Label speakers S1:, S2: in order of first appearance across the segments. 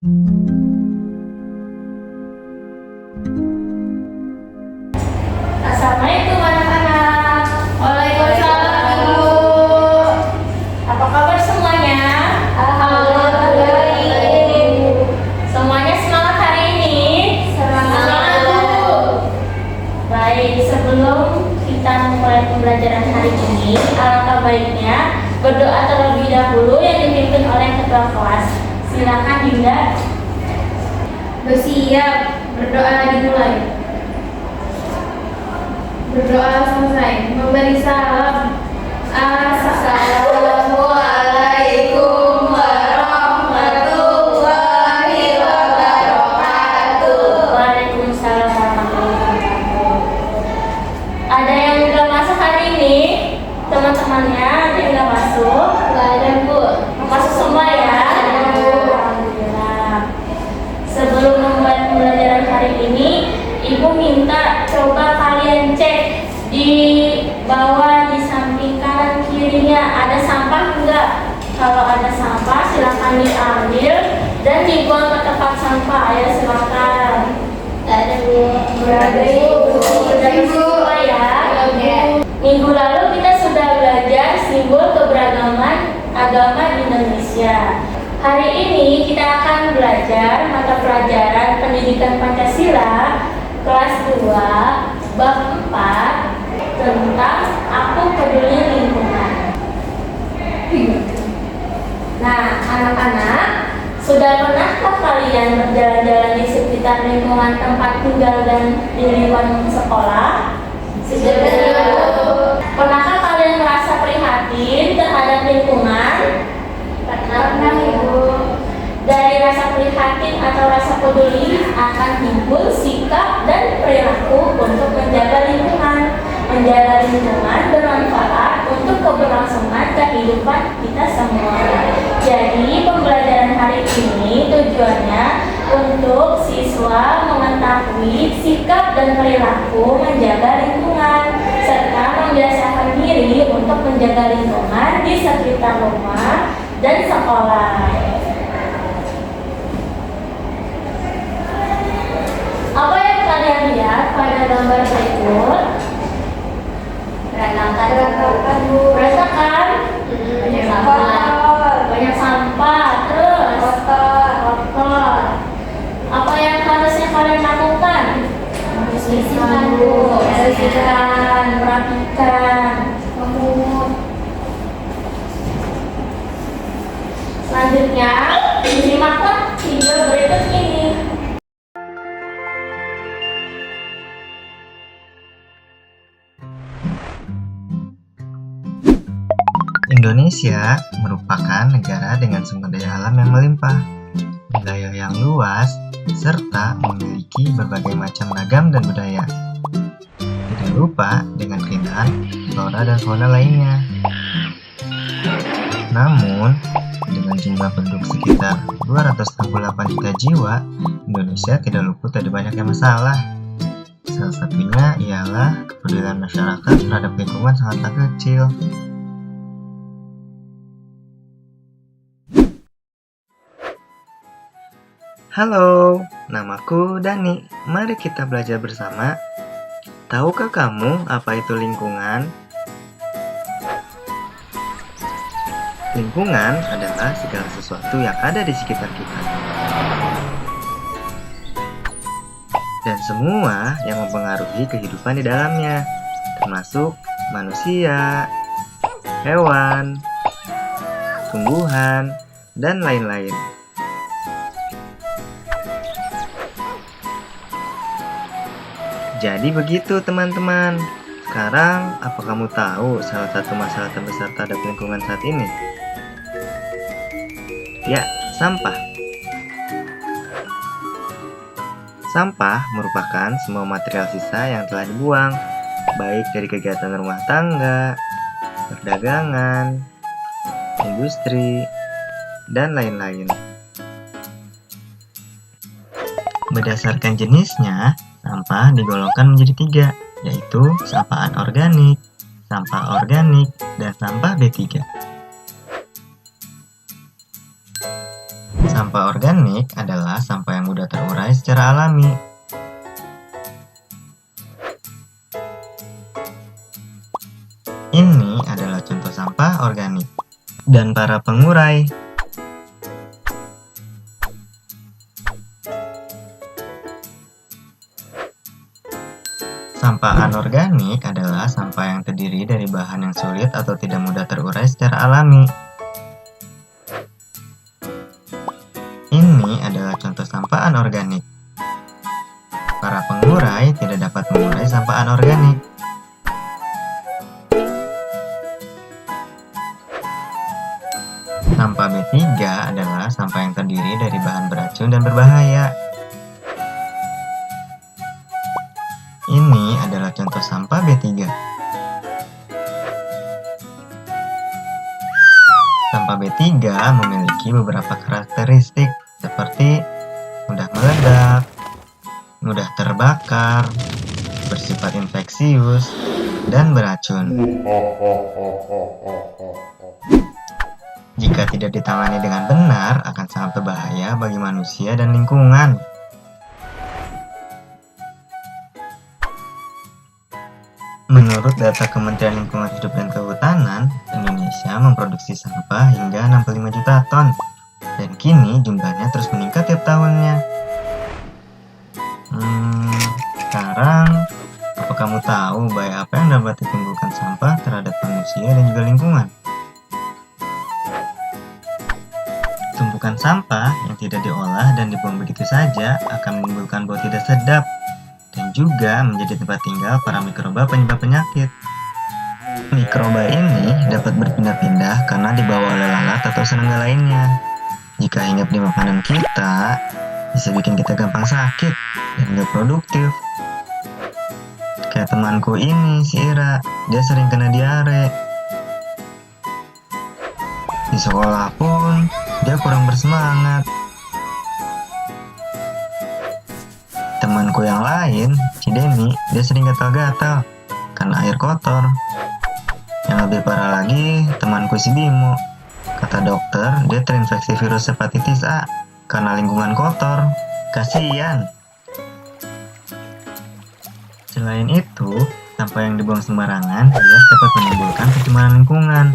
S1: Assalamualaikum anak-anak. Waalaikumsalam Ibu. Apa kabar semuanya? Alhamdulillah baik. Semuanya semangat hari ini? Semangat Bu. Baik, sebelum kita mulai pembelajaran hari ini, alangkah baiknya berdoa terlebih dahulu yang dipimpin oleh ketua kelas. Silakan Dinda. Bersiap, berdoa dimulai. Berdoa selesai, memberi salam. Assalamualaikum warahmatullahi wabarakatuh. Waalaikumsalam warahmatullahi wabarakatuh. Ada yang udah masuk hari ini? Teman-temannya ada yang udah masuk? Gak ada Bu. Masuk semua ya? Alhamdulillah. Sebelum memulai pembelajaran hari ini, Ibu minta coba kalian cek di bawah, di samping kanan kirinya ada sampah enggak? Kalau ada sampah silakan diambil dan dibuang ke tempat sampah. Ayo silakan. Ada Bu. Berada Ibu. Sudah semua ya. Minggu lalu kita sudah belajar simbol keberagaman agama di Indonesia. Hari ini kita akan belajar mata pelajaran Pendidikan Pancasila kelas 2 bab 4 tentang Aku Peduli Lingkungan. Nah, anak-anak, sudah pernahkah kalian berjalan-jalan di sekitar lingkungan tempat tinggal dan di lingkungan sekolah? Sudah. Pernahkah kalian merasa prihatin terhadap lingkungan? Pernah Ibu. Dari rasa prihatin atau rasa peduli akan timbul sikap dan perilaku untuk menjaga lingkungan. Menjaga lingkungan bermanfaat untuk keberlangsungan kehidupan kita semua. Jadi pembelajaran hari ini tujuannya untuk siswa mengetahui sikap dan perilaku menjaga lingkungan serta membiasakan diri untuk menjaga lingkungan di sekitar rumah dan sekolah. Apa yang kalian lihat pada gambar berikut? Berantakan Bu. Berantakan? Banyak sampah. Banyak sampah. Terus? Kotor. Apa yang harusnya kalian lakukan? Bersihkan Bu. Bersihkan, merapikan, memungut. Selanjutnya, disimaklah video berikut ini.
S2: Indonesia merupakan negara dengan sumber daya alam yang melimpah, wilayah yang luas, serta memiliki berbagai macam ragam dan budaya. Tidak lupa dengan keindahan flora dan fauna lainnya. Namun, dengan jumlah penduduk sekitar 268 juta jiwa, Indonesia tidak luput dari banyaknya masalah. Salah satunya ialah kepedulian masyarakat terhadap lingkungan sangatlah kecil. Halo, namaku Dani. Mari kita belajar bersama. Tahukah kamu apa itu lingkungan? Lingkungan adalah segala sesuatu yang ada di sekitar kita. Dan semua yang mempengaruhi kehidupan di dalamnya, termasuk manusia, hewan, tumbuhan, dan lain-lain. Jadi begitu teman-teman. Sekarang, apa kamu tahu salah satu masalah terbesar terhadap lingkungan saat ini? Ya, sampah. Sampah merupakan semua material sisa yang telah dibuang, baik dari kegiatan rumah tangga, perdagangan, industri, dan lain-lain. Berdasarkan jenisnya, sampah digolongkan menjadi 3, yaitu sampah anorganik, sampah organik, dan sampah B3. Sampah organik adalah sampah yang mudah terurai secara alami. Ini adalah contoh sampah organik dan para pengurai. Sampah anorganik adalah sampah yang terdiri dari bahan yang sulit atau tidak mudah terurai secara alami. Ini adalah contoh sampah anorganik. Para pengurai tidak dapat mengurai sampah anorganik. Sampah B3 adalah sampah yang terdiri dari bahan beracun dan berbahaya. Ini adalah contoh sampah B3. Sampah B3 memiliki beberapa karakteristik seperti mudah meledak, mudah terbakar, bersifat infeksius, dan beracun. Jika tidak ditangani dengan benar, akan sangat berbahaya bagi manusia dan lingkungan. Menurut data Kementerian Lingkungan Hidup dan Kehutanan, Indonesia memproduksi sampah hingga 65 juta ton, dan kini jumlahnya terus meningkat tiap tahunnya. Sekarang, apa kamu tahu bahaya apa yang dapat ditimbulkan sampah terhadap manusia dan juga lingkungan? Tumpukan sampah yang tidak diolah dan dibuang begitu saja akan menimbulkan bau tidak sedap dan juga menjadi tempat tinggal para mikroba penyebab penyakit. Mikroba ini dapat berpindah-pindah karena dibawa oleh lalat atau serangga lainnya. Jika hinggap di makanan kita, bisa bikin kita gampang sakit dan gak produktif. Kayak temanku ini, si Ira, dia sering kena diare. Di sekolah pun, dia kurang bersemangat. Temanku yang lain, si Denny, dia sering gatal-gatal karena air kotor. Yang lebih parah lagi, temanku si Bimo. Kata dokter, dia terinfeksi virus hepatitis A karena lingkungan kotor. Kasian. Selain itu, sampah yang dibuang sembarangan jelas dapat menimbulkan pencemaran lingkungan.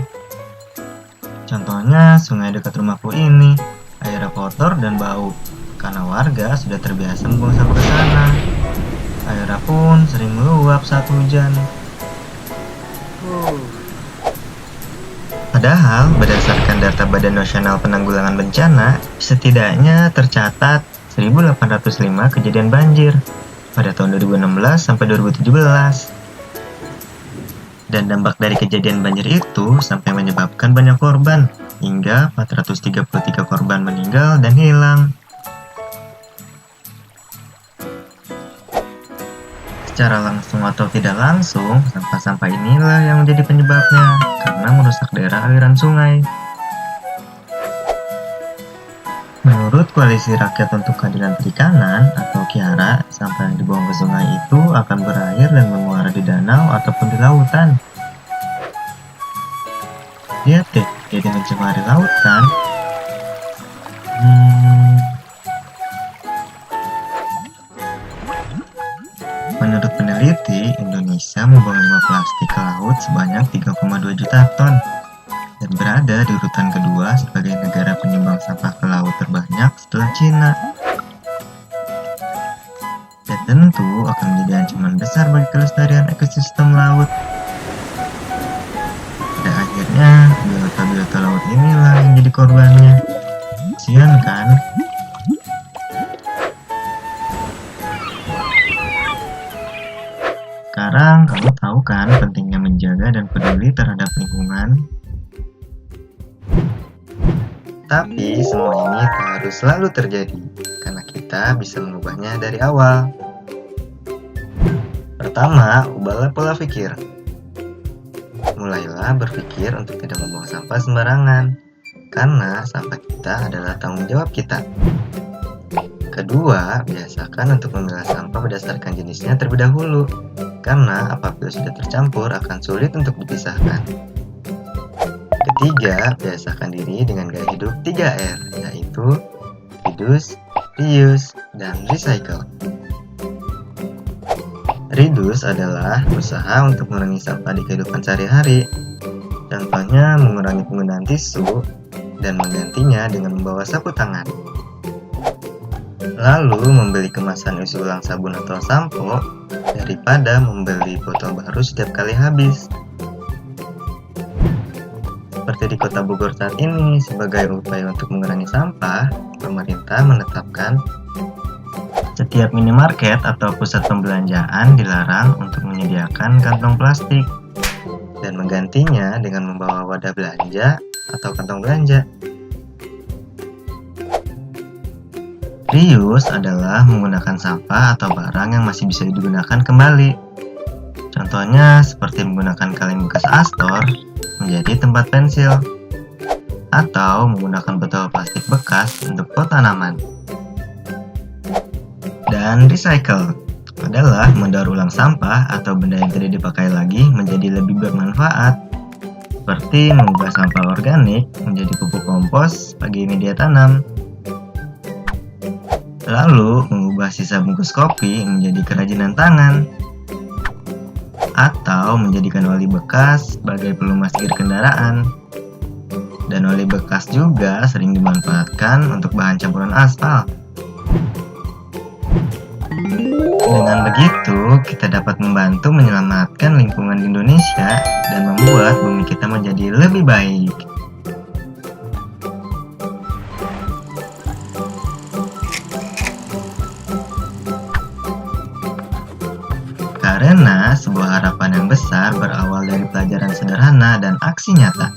S2: Contohnya, sungai dekat rumahku ini, airnya kotor dan bau karena warga sudah terbiasa membuang sampah ke sana. Airnya pun sering meluap saat hujan. Padahal, berdasarkan data Badan Nasional Penanggulangan Bencana, setidaknya tercatat 1.805 kejadian banjir pada tahun 2016 sampai 2017. Dan dampak dari kejadian banjir itu sampai menyebabkan banyak korban, hingga 433 korban meninggal dan hilang. Secara langsung atau tidak langsung, sampah-sampah inilah yang menjadi penyebabnya karena merusak daerah aliran sungai. Menurut Koalisi Rakyat untuk Keadilan Perikanan atau KIARA, sampah yang dibuang ke sungai itu akan berair dan menguap di danau ataupun di lautan. Lihat deh, jadi mencemari laut kan? Menurut peneliti, Indonesia membuang limbah plastik ke laut sebanyak 3,2 juta ton dan berada di urutan kedua sebagai negara penyumbang sampah ke laut terbanyak setelah Cina. Dan tentu akan menjadi ancaman besar bagi kelestarian ekosistem laut. Pada akhirnya, biota-biota laut inilah yang jadi korbannya. Kasian kan? Sekarang kamu tahu kan pentingnya menjaga dan peduli terhadap lingkungan? Tapi semua ini tak harus selalu terjadi, karena kita bisa mengubahnya dari awal. Pertama, ubahlah pola pikir. Mulailah berpikir untuk tidak membuang sampah sembarangan, karena sampah kita adalah tanggung jawab kita. Kedua, biasakan untuk memilah sampah berdasarkan jenisnya terlebih dahulu, karena apabila sudah tercampur akan sulit untuk dipisahkan. Ketiga, biasakan diri dengan gaya hidup 3R, yaitu reduce, reuse, dan recycle. Reduce adalah usaha untuk mengurangi sampah di kehidupan sehari-hari. Contohnya mengurangi penggunaan tisu dan menggantinya dengan membawa sapu tangan. Lalu membeli kemasan isi ulang sabun atau sampo daripada membeli botol baru setiap kali habis. Seperti di Kota Bogor saat ini, sebagai upaya untuk mengurangi sampah, pemerintah menetapkan setiap minimarket atau pusat pembelanjaan dilarang untuk menyediakan kantong plastik dan menggantinya dengan membawa wadah belanja atau kantong belanja. Reuse adalah menggunakan sampah atau barang yang masih bisa digunakan kembali. Contohnya seperti menggunakan kaleng bekas Astor menjadi tempat pensil, atau menggunakan botol plastik bekas untuk pot tanaman. Dan recycle adalah mendaur ulang sampah atau benda yang tidak dipakai lagi menjadi lebih bermanfaat, seperti mengubah sampah organik menjadi pupuk kompos bagi media tanam, lalu mengubah sisa bungkus kopi menjadi kerajinan tangan, atau menjadikan oli bekas sebagai pelumas gear kendaraan. Dan oli bekas juga sering dimanfaatkan untuk bahan campuran aspal. Dengan begitu, kita dapat membantu menyelamatkan lingkungan di Indonesia dan membuat bumi kita menjadi lebih baik. Karena sebuah harapan yang besar berawal dari pelajaran sederhana dan aksi nyata.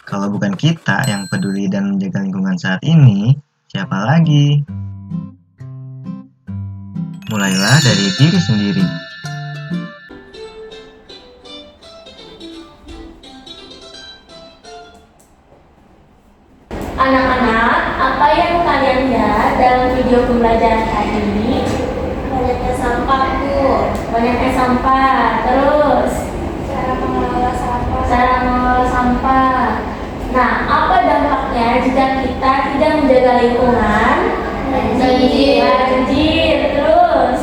S2: Kalau bukan kita yang peduli dan menjaga lingkungan saat ini, siapa lagi? Mulailah dari diri sendiri.
S1: Anak-anak, apa yang kalian lihat dalam video pembelajaran tadi? Banyaknya sampah, Bu. Banyaknya sampah. Terus cara mengelola sampah. Nah, apa dampaknya jika kita tidak menjaga lingkungan? Banjir. Terus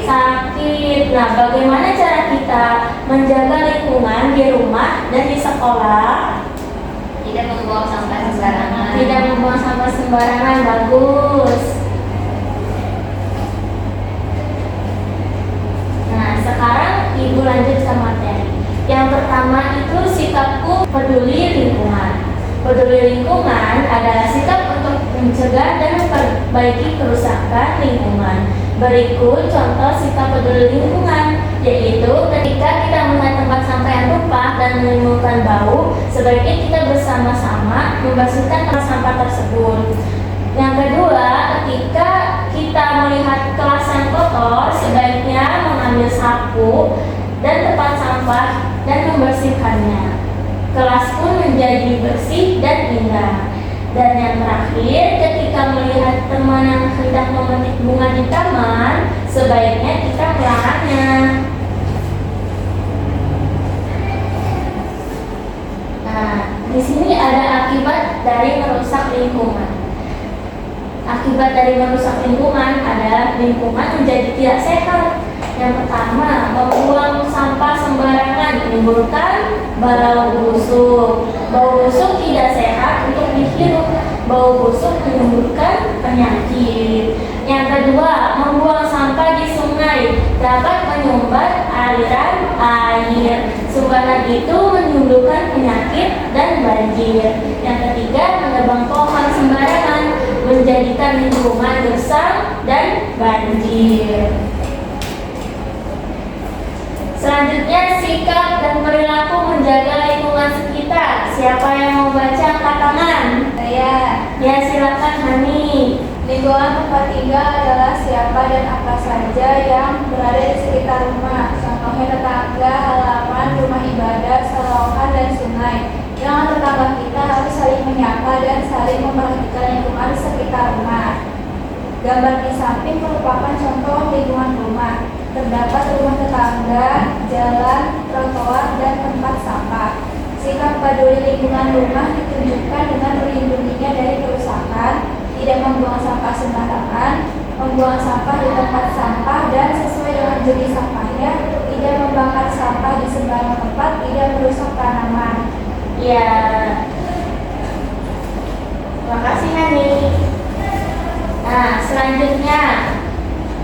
S1: sakit. Nah, bagaimana cara kita menjaga lingkungan di rumah dan di sekolah?
S3: Tidak membuang sampah sembarangan.
S1: Tidak membuang sampah sembarangan. Bagus. Nah, sekarang Ibu lanjut ke materi. Yang pertama itu sikapku peduli lingkungan. Peduli lingkungan adalah sikap untuk mencegah dan memperbaiki kerusakan lingkungan. Berikut contoh sikap peduli lingkungan, yaitu ketika kita melihat tempat sampah yang tumpah dan menimbulkan bau, sebaiknya kita bersama-sama membersihkan tempat sampah tersebut. Yang kedua, ketika kita melihat kelas yang kotor, sebaiknya mengambil sapu dan tempat sampah dan membersihkannya. Kelas pun menjadi bersih dan indah. Dan yang terakhir, ketika melihat teman yang hendak memetik bunga di taman, sebaiknya kita melarangnya. Nah, di sini ada akibat dari merusak lingkungan. Akibat dari merusak lingkungan adalah lingkungan menjadi tidak sehat. Yang pertama, membuang sampah sembarangan menimbulkan bau busuk. Bau busuk tidak sehat untuk dihirup. Bau busuk menimbulkan penyakit. Yang kedua, membuang sampah di sungai dapat menyumbat aliran air. Sumbaran itu menimbulkan penyakit dan banjir. Yang ketiga, menebang pohon sembarangan menjadikan lingkungan gersang dan banjir. Selanjutnya, sikap dan perilaku menjaga lingkungan sekitar. Siapa yang mau baca angkat tangan? Ya, silakan Hani.
S4: Lingkungan tempat tinggal adalah siapa dan apa saja yang berada di sekitar rumah. Contohnya tetangga, halaman, rumah ibadah, selokan, dan sungai. Dengan tetangga kita harus saling menyapa dan saling memperhatikan lingkungan di sekitar rumah. Gambar di samping merupakan contoh lingkungan rumah. Terdapat rumah tetangga, jalan, trotoar, dan tempat sampah. Sikap peduli lingkungan rumah ditunjukkan dengan melindunginya dari kerusakan, tidak membuang sampah sembarangan, membuang sampah di tempat sampah dan sesuai dengan jenis sampahnya, tidak membakar sampah di sembarang tempat, tidak merusak tanaman.
S1: Ya, terima kasih Hani. Nah, selanjutnya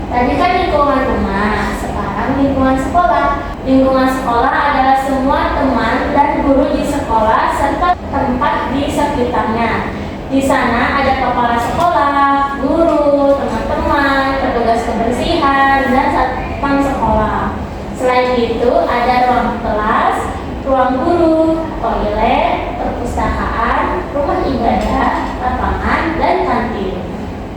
S1: tadi kan lingkungan rumah, sekarang lingkungan sekolah. Lingkungan sekolah adalah semua teman dan guru di sekolah serta tempat di sekitarnya. Di sana ada kepala sekolah, guru, teman-teman, petugas kebersihan, dan satpam sekolah. Selain itu ada ruang kelas, ruang guru, toilet, perpustakaan, rumah ibadah, lapangan, dan kantin.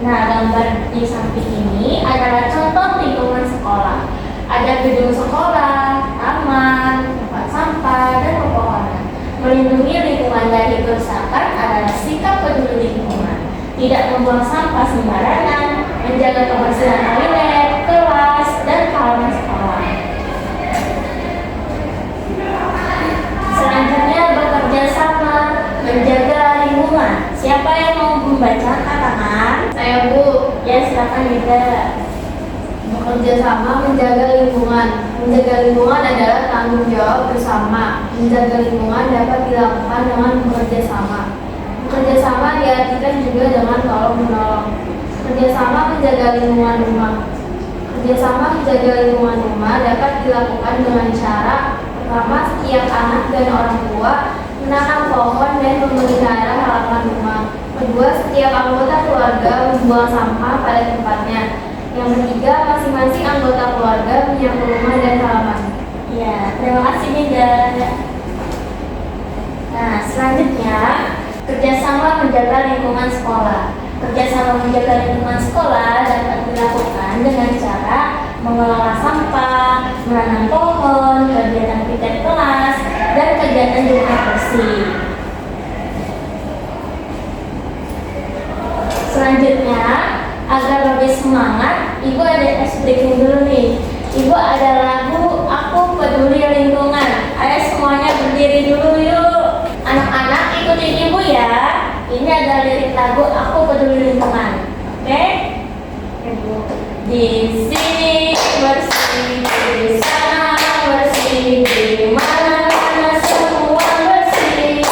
S1: Nah, gambar di samping ini adalah contoh lingkungan sekolah. Ada gedung sekolah, taman, tempat sampah, dan pepohonan. Melindungi lingkungan dari kerusakan adalah sikap peduli lingkungan. Tidak membuang sampah sembarangan, menjaga kebersihan toilet, kelas, dan halaman sekolah. Selanjutnya bekerja sama, menjaga lingkungan. Siapa yang mau membaca katakan?
S3: Saya Bu.
S1: Ya, silakan Yuda.
S3: Bekerja sama menjaga lingkungan. Menjaga lingkungan adalah tanggung jawab bersama. Menjaga lingkungan dapat dilakukan dengan bekerja sama. Bekerja sama diartikan juga dengan tolong menolong. Kerjasama menjaga lingkungan rumah. Kerjasama menjaga lingkungan rumah dapat dilakukan dengan cara pertama, setiap anak dan orang tua menanam pohon dan memelihara halaman rumah. Kedua, setiap anggota keluarga membuang sampah pada tempatnya. Yang ketiga, masing-masing anggota keluarga menyapu rumah dan halaman.
S1: Ya, terima kasih Yuda. Nah, selanjutnya kerjasama menjaga lingkungan sekolah. Kerjasama menjaga lingkungan sekolah dapat dilakukan dengan cara mengelola sampah, menanam pohon, kegiatan piket kelas, dan kegiatan rumah bersih. Selanjutnya, agar lebih semangat, Ibu ada speaking dulu nih. Ibu ada lagu Aku Peduli Lingkungan. Ayo semuanya berdiri dulu yuk. Anak-anak ikutin Ibu ya. Ini ada lirik lagu Aku Peduli Lingkungan. Oke? Di sini bersih, di sana bersih, di mana-mana semua bersih.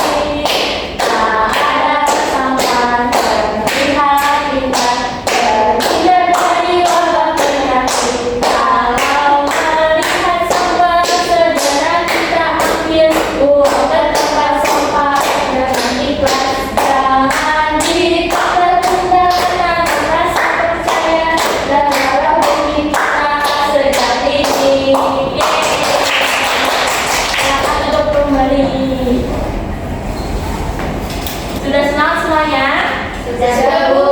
S1: Tak ada sampah terlihat indah, terhindar dari wabah penyakit. Kalau melihat sampah segera kita ambil, buang ke tempat sampah dengan ikhlas. Jangan ditunda-tunda karena merasa percaya dan walau bumi kita sejati ini. Silakan duduk kembali. Sudah senang semuanya?
S3: Sudah, Bu.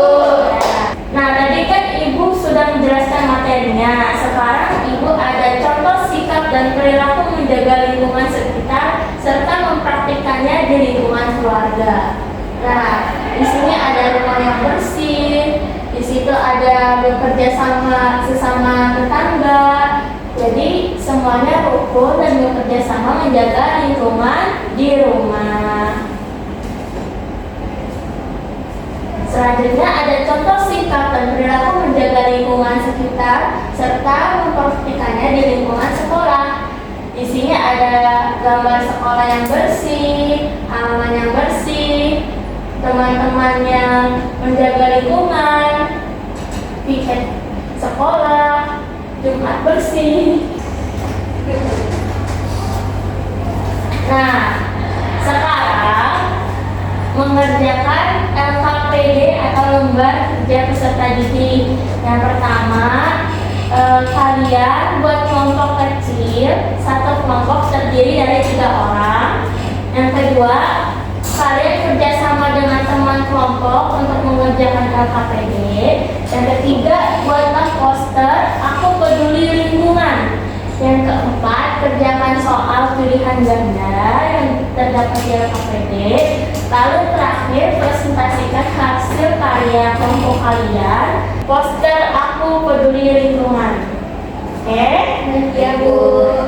S1: Nah, tadi kan Ibu sudah menjelaskan materinya. Sekarang Ibu ada contoh sikap dan perilaku menjaga lingkungan sekitar serta mempraktikkannya di lingkungan keluarga. Nah, di sini ada rumah yang bersih, di situ ada bekerja sama sesama tetangga. Jadi semuanya rukun dan bekerja sama menjaga lingkungan di rumah. Selanjutnya ada contoh sikap dan perilaku menjaga lingkungan sekitar serta mempraktikkannya di lingkungan sekolah. Di sini ada gambar sekolah yang bersih, halaman yang bersih, teman-teman yang menjaga lingkungan, piket sekolah, Jumat bersih. Nah, sekarang mengerjakan LKPD atau lembar kerja peserta didik. Yang pertama, kalian buat kelompok kecil, satu kelompok terdiri dari 3 orang. Yang kedua, kalian kerjasama dengan teman kelompok untuk mengerjakan LKPD. Yang ketiga, buatlah poster Aku Peduli Lingkungan. Yang keempat, kerjakan soal pilihan ganda yang terdapat di LKPD. Lalu terakhir, presentasikan hasil karya kelompok kalian, poster Aku Peduli Lingkungan. Oke?
S3: Ya, Bu.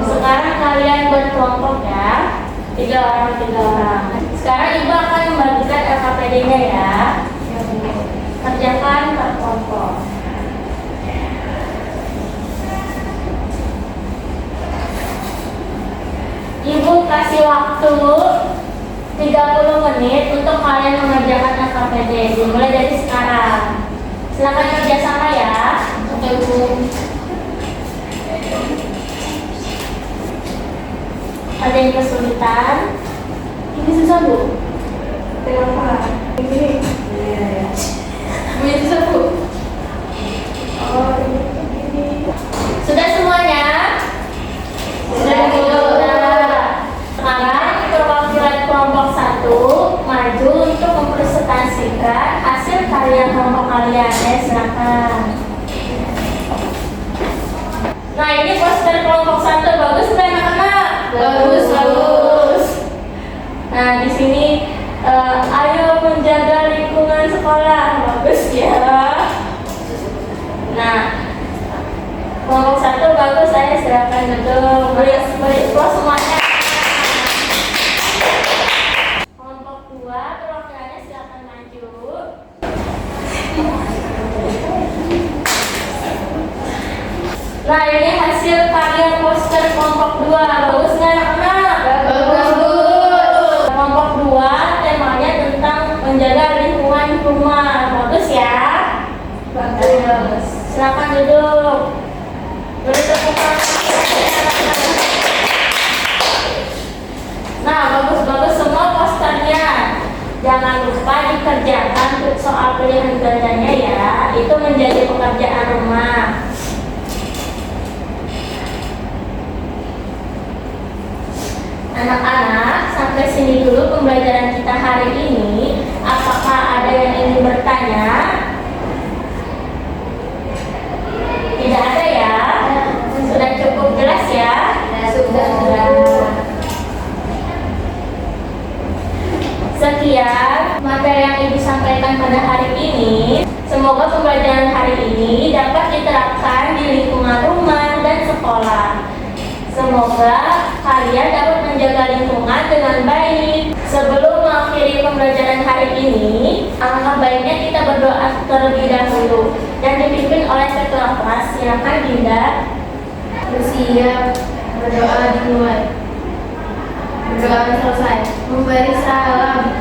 S1: Sekarang kalian buat kelompok ya. 3 orang. Sekarang Ibu akan membagikan LKPD-nya ya. Kerjakan per kelompok. Ibu kasih waktu 30 menit untuk kalian mengerjakan LKPD. Dimulai dari sekarang. Silakan kerjasama ya.
S3: Oke, Bu.
S1: Ada yang kesulitan?
S3: Ini susah, Bu.
S4: Kenapa? Ini.
S3: Bu, ini susah, Bu.
S4: Oh, ini.
S1: Sudah semuanya?
S3: Sudah, Bu.
S1: Sekarang perwakilan kelompok 1 maju untuk mempresentasikan hasil karya kelompok kalian. Silakan. Nah, ini poster kelompok 1 bagus nggak anak-anak?
S3: Bagus, bagus.
S1: Nah, di sini ayo menjaga lingkungan sekolah. Bagus ya. Nah, kelompok 1 bagus, saya silakan duduk. Beri applause semuanya. Kelompok 2 perwakilannya silakan maju. Nah, ini hasil karya poster kelompok 2. Bagus nggak anak-anak?
S3: Bagus, Bu.
S1: Kelompok 2 temanya tentang menjaga lingkungan rumah. Bagus ya?
S4: Bagus.
S1: Silakan duduk. Beri tepuk tangan. Nah, bagus-bagus semua posternya. Jangan lupa dikerjakan soal pilihan gandanya ya. Itu menjadi pekerjaan rumah. Anak-anak, sampai sini dulu pembelajaran kita hari ini. Apakah ada yang ingin bertanya? Tidak ada ya? Sudah cukup jelas ya?
S3: Sudah.
S1: Sekian materi yang Ibu sampaikan pada hari ini. Semoga pembelajaran hari ini dapat diterapkan di lingkungan rumah dan sekolah. Semoga kalian dapat menjaga lingkungan dengan baik. Sebelum mengakhiri pembelajaran hari ini, alangkah baiknya kita berdoa terlebih dahulu dan dipimpin oleh ketua kelas. Silakan Dinda.
S3: Bersiap, berdoa dimulai. Berdoa selesai. Memberi salam.